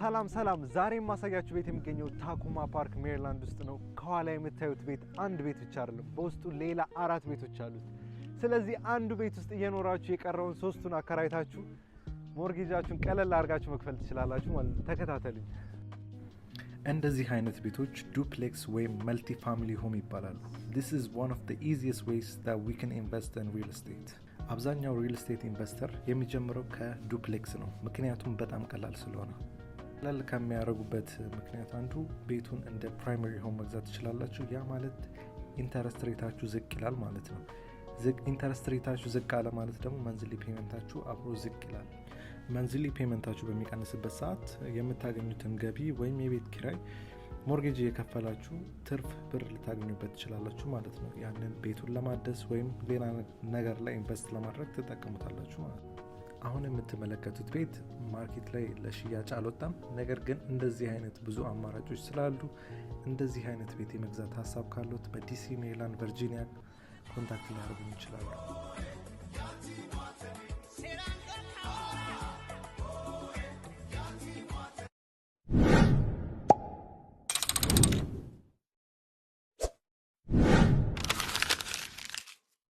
ሰላም ዛሬ ማሳያችሁ ቤት የሚገኘው ታኩማ ፓርክ ሜሪላንድ ውስጥ ነው። ከኋላ የምታዩት ቤት አንድ ቤት ብቻ አይደለም፣ በውስጡ ሌላ 4 ቤቶች አሉት። ስለዚህ አንዱ ቤት ውስጥ እየኖራችሁ የቀረውን 3ቱን አከራይታችሁ ሞርጌጃችሁን ቀለል አድርጋችሁ መክፈል ትችላላችሁ ማለት ነው። ተከታተሉኝ። እንደዚህ አይነት ቤቶች ዱፕሌክስ ወይም መልቲ ፋሚሊ ሆም ይባላሉ። This is one of the easiest ways that we can invest in real estate. አብዛኛው ሪል ስቴት ኢንቨስተር የሚጀምረው ከዱፕሌክስ ነው፣ ምክንያቱም በጣም ቀላል ስለሆነ። ቀላል ከሚያደርጉበት ምክንያት አንዱ ቤቱን እንደ ፕራይመሪ ሆም መግዛት ትችላላችሁ። ያ ማለት ኢንተረስት ሬታችሁ ዝቅ ይላል ማለት ነው። ኢንተረስት ሬታችሁ ዝቅ አለ ማለት ደግሞ መንዝሊ ፔመንታችሁ አብሮ ዝቅ ይላል። መንዝሊ ፔመንታችሁ በሚቀንስበት ሰዓት የምታገኙትን ገቢ ወይም የቤት ኪራይ ሞርጌጅ የከፈላችሁ ትርፍ ብር ልታገኙበት ትችላላችሁ ማለት ነው። ያንን ቤቱን ለማደስ ወይም ሌላ ነገር ላይ ኢንቨስት ለማድረግ ትጠቀሙታላችሁ ማለት ነው። አሁን የምትመለከቱት ቤት ማርኬት ላይ ለሽያጭ አልወጣም። ነገር ግን እንደዚህ አይነት ብዙ አማራጮች ስላሉ እንደዚህ አይነት ቤት የመግዛት ሀሳብ ካሉት በዲሲ፣ ሜሪላንድ፣ ቨርጂኒያ ኮንታክት ሊያደርጉን ይችላሉ።